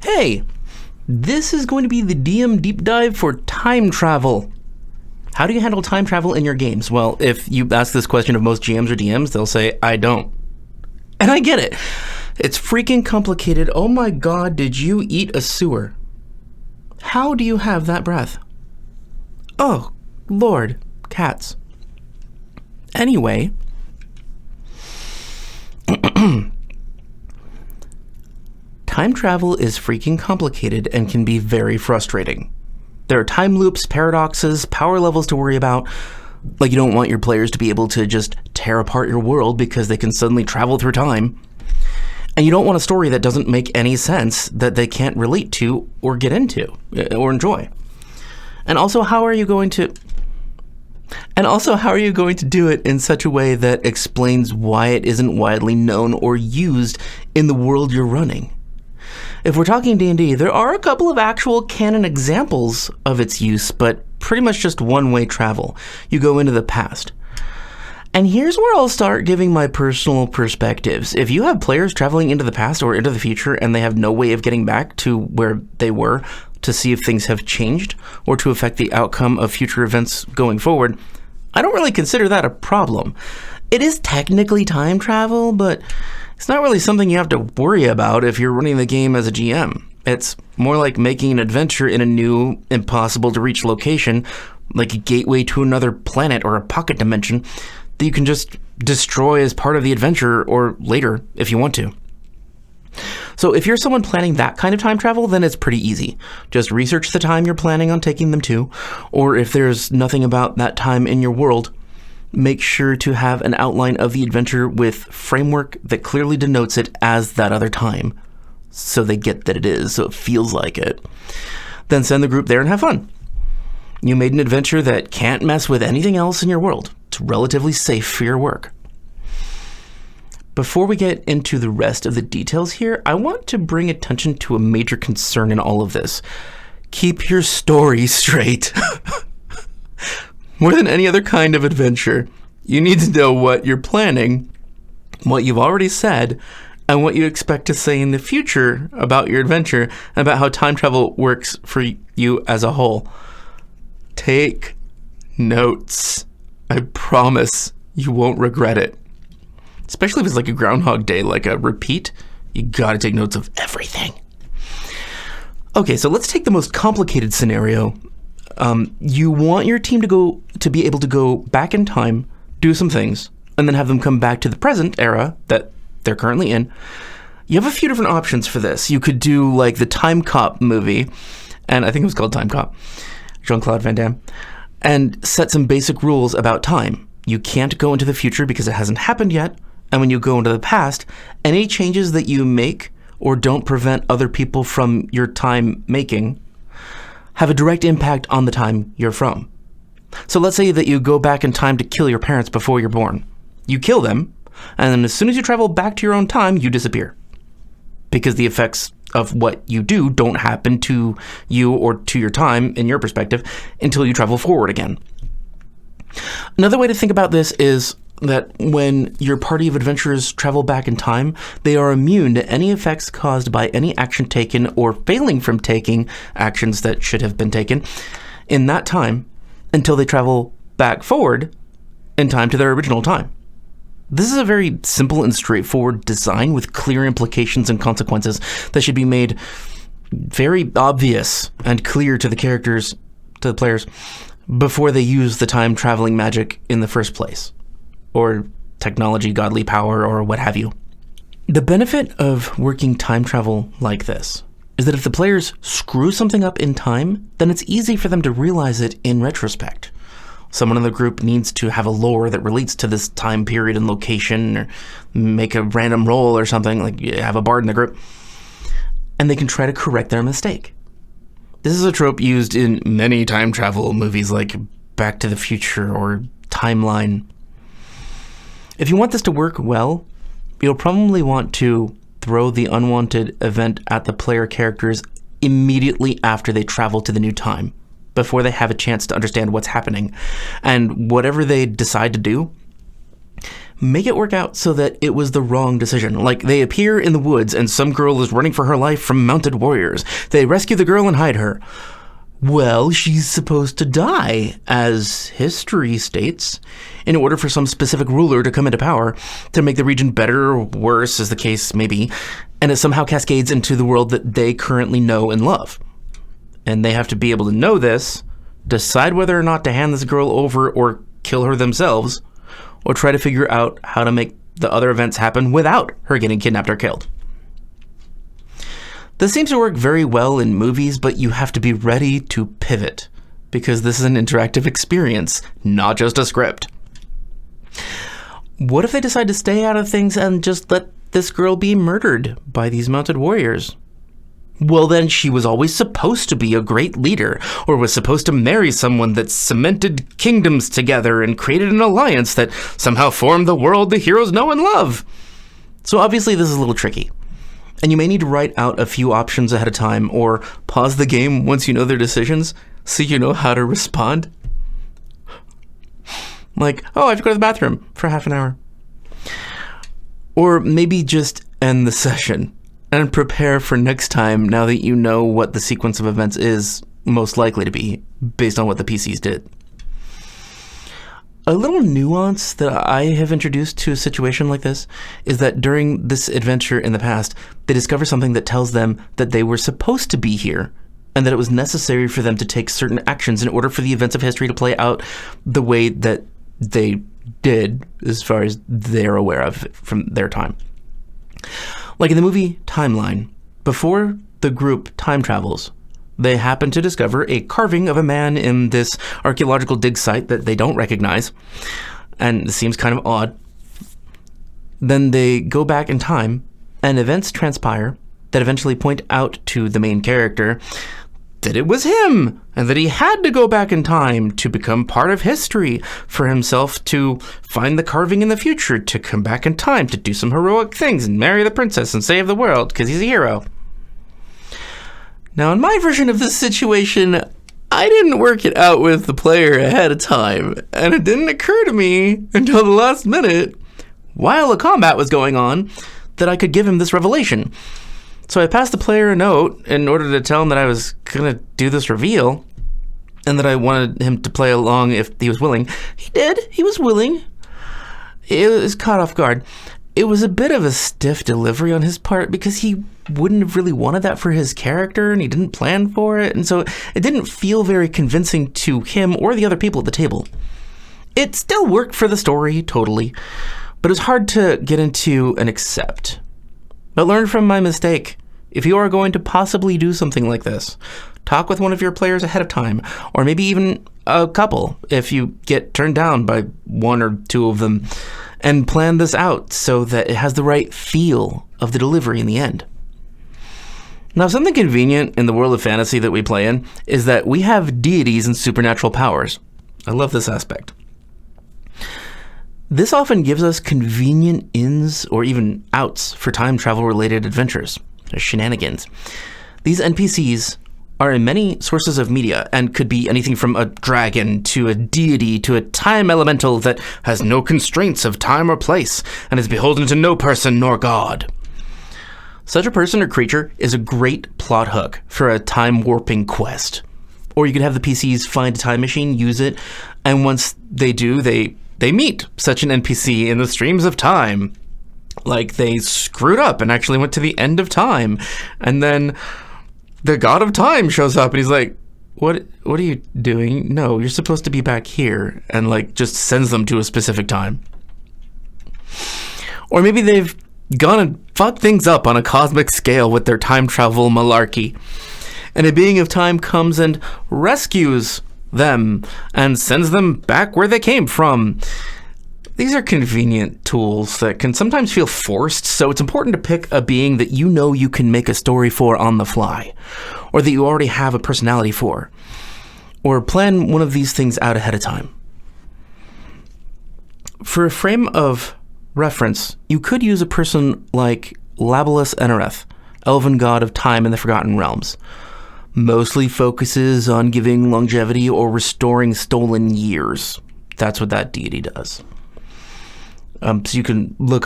Hey, this is going to be the DM deep dive for time travel. How do you handle time travel in your games? Well, if you ask this question of most GMs or DMs, they'll say, I don't. And I get it. It's freaking complicated. Oh my god, did you eat a sewer? How do you have that breath? Oh, Lord, cats. Anyway, time travel is freaking complicated and can be very frustrating. There are time loops, paradoxes, power levels to worry about. Like, you don't want your players to be able to just tear apart your world because they can suddenly travel through time. And you don't want a story that doesn't make any sense that they can't relate to or get into or enjoy. And also, how are you going to do it in such a way that explains why it isn't widely known or used in the world you're running? If we're talking D&D, there are a couple of actual canon examples of its use, but pretty much just one-way travel. You go into the past. And here's where I'll start giving my personal perspectives. If you have players traveling into the past or into the future and they have no way of getting back to where they were to see if things have changed or to affect the outcome of future events going forward, I don't really consider that a problem. It is technically time travel, but it's not really something you have to worry about if you're running the game as a GM. It's more like making an adventure in a new, impossible-to-reach location, like a gateway to another planet or a pocket dimension, that you can just destroy as part of the adventure or later if you want to. So if you're someone planning that kind of time travel, then it's pretty easy. Just research the time you're planning on taking them to, or if there's nothing about that time in your world, make sure to have an outline of the adventure with framework that clearly denotes it as that other time, so they get that it is, so it feels like it. Then send the group there and have fun. You made an adventure that can't mess with anything else in your world. It's relatively safe for your work. Before we get into the rest of the details here, I want to bring attention to a major concern in all of this. Keep your story straight. More than any other kind of adventure, you need to know what you're planning, what you've already said, and what you expect to say in the future about your adventure and about how time travel works for you as a whole. Take notes. I promise you won't regret it. Especially if it's like a Groundhog Day, like a repeat, you gotta take notes of everything. Okay, so let's take the most complicated scenario. You want your team to be able to go back in time, do some things, and then have them come back to the present era that they're currently in. You have a few different options for this. You could do like the Time Cop movie, and I think it was called Time Cop, Jean-Claude Van Damme, and set some basic rules about time. You can't go into the future because it hasn't happened yet, and when you go into the past, any changes that you make or don't prevent other people from your time making have a direct impact on the time you're from. So let's say that you go back in time to kill your parents before you're born. You kill them, and then as soon as you travel back to your own time, you disappear. Because the effects of what you do don't happen to you or to your time, in your perspective, until you travel forward again. Another way to think about this is that when your party of adventurers travel back in time, they are immune to any effects caused by any action taken or failing from taking actions that should have been taken in that time until they travel back forward in time to their original time. This is a very simple and straightforward design with clear implications and consequences that should be made very obvious and clear to the characters, to the players, before they use the time traveling magic in the first place, or technology, godly power, or what have you. The benefit of working time travel like this is that if the players screw something up in time, then it's easy for them to realize it in retrospect. Someone in the group needs to have a lore that relates to this time period and location, or make a random roll or something, like you have a bard in the group, and they can try to correct their mistake. This is a trope used in many time travel movies like Back to the Future or Timeline. If you want this to work well, you'll probably want to throw the unwanted event at the player characters immediately after they travel to the new time, before they have a chance to understand what's happening. And whatever they decide to do, make it work out so that it was the wrong decision. Like, they appear in the woods and some girl is running for her life from mounted warriors. They rescue the girl and hide her. Well, she's supposed to die, as history states, in order for some specific ruler to come into power to make the region better or worse, as the case may be, and it somehow cascades into the world that they currently know and love. And they have to be able to know this, decide whether or not to hand this girl over or kill her themselves, or try to figure out how to make the other events happen without her getting kidnapped or killed. This seems to work very well in movies, but you have to be ready to pivot, because this is an interactive experience, not just a script. What if they decide to stay out of things and just let this girl be murdered by these mounted warriors? Well, then she was always supposed to be a great leader, or was supposed to marry someone that cemented kingdoms together and created an alliance that somehow formed the world the heroes know and love. So obviously this is a little tricky, and you may need to write out a few options ahead of time, or pause the game once you know their decisions so you know how to respond. Like, oh, I have to go to the bathroom for half an hour. Or maybe just end the session and prepare for next time now that you know what the sequence of events is most likely to be based on what the PCs did. A little nuance that I have introduced to a situation like this is that during this adventure in the past, they discover something that tells them that they were supposed to be here and that it was necessary for them to take certain actions in order for the events of history to play out the way that they did, as far as they're aware of from their time. Like in the movie Timeline, before the group time travels, they happen to discover a carving of a man in this archaeological dig site that they don't recognize, and it seems kind of odd. Then they go back in time, and events transpire that eventually point out to the main character that it was him, and that he had to go back in time to become part of history for himself to find the carving in the future, to come back in time to do some heroic things and marry the princess and save the world because he's a hero. Now, in my version of this situation, I didn't work it out with the player ahead of time, and it didn't occur to me until the last minute, while the combat was going on, that I could give him this revelation. So I passed the player a note in order to tell him that I was going to do this reveal and that I wanted him to play along if he was willing. He did. He was willing. It was caught off guard. It was a bit of a stiff delivery on his part because he wouldn't have really wanted that for his character and he didn't plan for it. And so it didn't feel very convincing to him or the other people at the table. It still worked for the story, totally, but it was hard to get into and accept. But learn from my mistake. If you are going to possibly do something like this, talk with one of your players ahead of time, or maybe even a couple if you get turned down by one or two of them, and plan this out so that it has the right feel of the delivery in the end. Now, something convenient in the world of fantasy that we play in is that we have deities and supernatural powers. I love this aspect. This often gives us convenient ins or even outs for time travel related adventures, or shenanigans. These NPCs are in many sources of media and could be anything from a dragon to a deity to a time elemental that has no constraints of time or place and is beholden to no person nor god. Such a person or creature is a great plot hook for a time warping quest. Or you could have the PCs find a time machine, use it, and once they do, they meet such an NPC in the streams of time. Like they screwed up and actually went to the end of time. And then the god of time shows up and he's like, what are you doing? No, you're supposed to be back here. And like just sends them to a specific time. Or maybe they've gone and fucked things up on a cosmic scale with their time travel malarkey. And a being of time comes and rescues them and sends them back where they came from. These are convenient tools that can sometimes feel forced, so it's important to pick a being that you know you can make a story for on the fly, or that you already have a personality for, or plan one of these things out ahead of time. For a frame of reference, you could use a person like Labalus Enereth, elven god of time in the Forgotten Realms. Mostly focuses on giving longevity or restoring stolen years. That's what that deity does. So you can read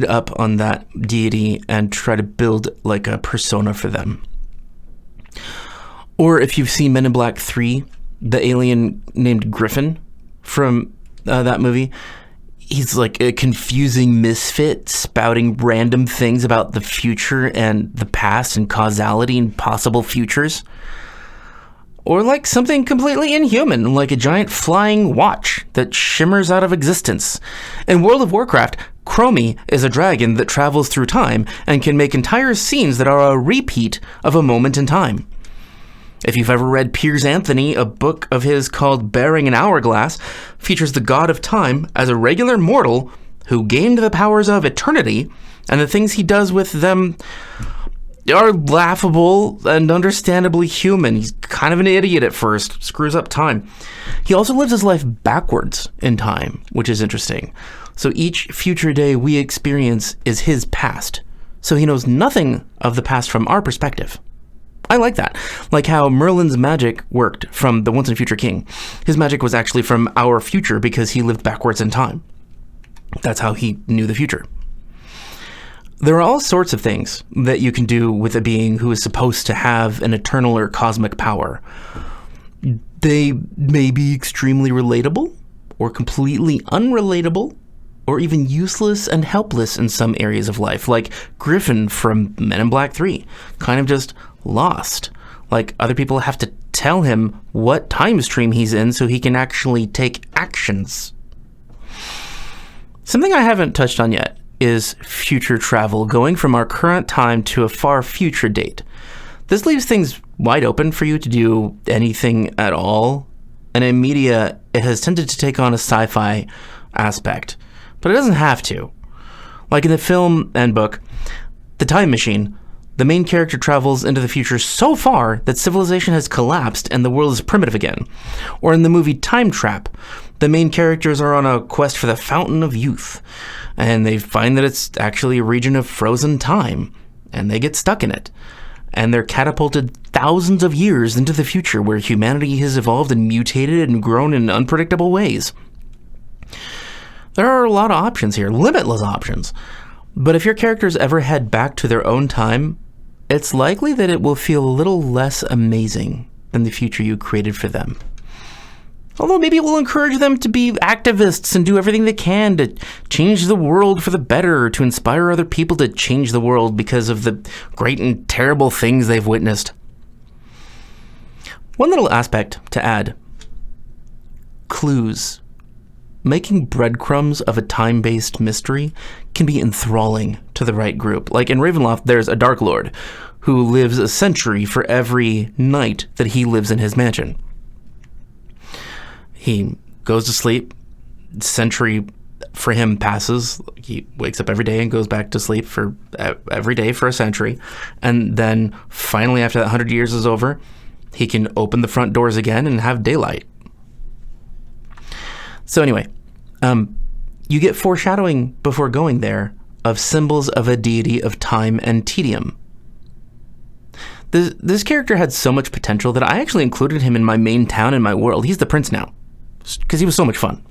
up on that deity and try to build like a persona for them. Or if you've seen Men in Black 3, the alien named Griffin from that movie, he's like a confusing misfit spouting random things about the future and the past and causality and possible futures. Or like something completely inhuman, like a giant flying watch that shimmers out of existence. In World of Warcraft, Chromie is a dragon that travels through time and can make entire scenes that are a repeat of a moment in time. If you've ever read Piers Anthony, a book of his called Bearing an Hourglass features the god of time as a regular mortal who gained the powers of eternity, and the things he does with them are laughable and understandably human. He's kind of an idiot at first, screws up time. He also lives his life backwards in time, which is interesting. So each future day we experience is his past. So he knows nothing of the past from our perspective. I like that. Like how Merlin's magic worked from the Once and Future King. His magic was actually from our future because he lived backwards in time. That's how he knew the future. There are all sorts of things that you can do with a being who is supposed to have an eternal or cosmic power. They may be extremely relatable, or completely unrelatable, or even useless and helpless in some areas of life, like Griffin from Men in Black 3, kind of just lost. Like other people have to tell him what time stream he's in so he can actually take actions. Something I haven't touched on yet is future travel, going from our current time to a far future date. This leaves things wide open for you to do anything at all, and in media, it has tended to take on a sci-fi aspect, but it doesn't have to. Like in the film and book, The Time Machine, the main character travels into the future so far that civilization has collapsed and the world is primitive again. Or in the movie Time Trap, the main characters are on a quest for the Fountain of Youth, and they find that it's actually a region of frozen time, and they get stuck in it. And they're catapulted thousands of years into the future where humanity has evolved and mutated and grown in unpredictable ways. There are a lot of options here, limitless options. But if your characters ever head back to their own time, it's likely that it will feel a little less amazing than the future you created for them. Although maybe it will encourage them to be activists and do everything they can to change the world for the better, or to inspire other people to change the world because of the great and terrible things they've witnessed. One little aspect to add. Clues. Making breadcrumbs of a time-based mystery can be enthralling to the right group. Like in Ravenloft, there's a Dark Lord who lives a century for every night that he lives in his mansion. He goes to sleep, century for him passes, he wakes up every day and goes back to sleep for every day for a century, and then finally after that 100 years is over, he can open the front doors again and have daylight. So anyway, you get foreshadowing before going there of symbols of a deity of time and tedium. This character had so much potential that I actually included him in my main town in my world. He's the prince now, because he was so much fun.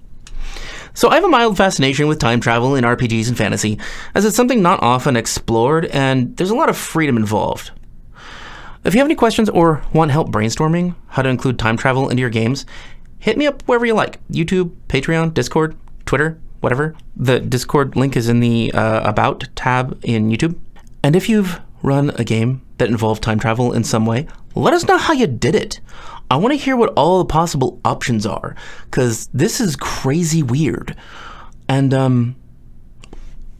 So I have a mild fascination with time travel in RPGs and fantasy, as it's something not often explored, and there's a lot of freedom involved. If you have any questions or want help brainstorming how to include time travel into your games, hit me up wherever you like. YouTube, Patreon, Discord, Twitter, whatever. The Discord link is in the About tab in YouTube. And if you've run a game that involved time travel in some way, let us know how you did it. I want to hear what all the possible options are, because this is crazy weird. And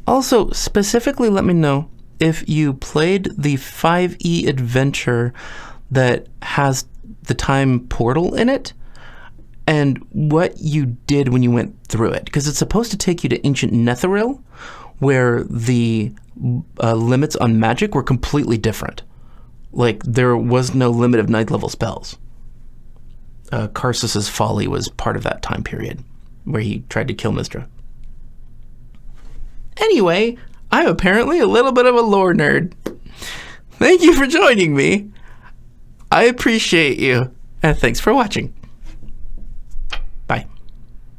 also, specifically let me know if you played the 5e adventure that has the time portal in it, and what you did when you went through it. Because it's supposed to take you to ancient Netheril, where the limits on magic were completely different. Like, there was no limit of 9th level spells. Karsus's Folly was part of that time period, where he tried to kill Mistra. Anyway, I'm apparently a little bit of a lore nerd. Thank you for joining me. I appreciate you, and thanks for watching.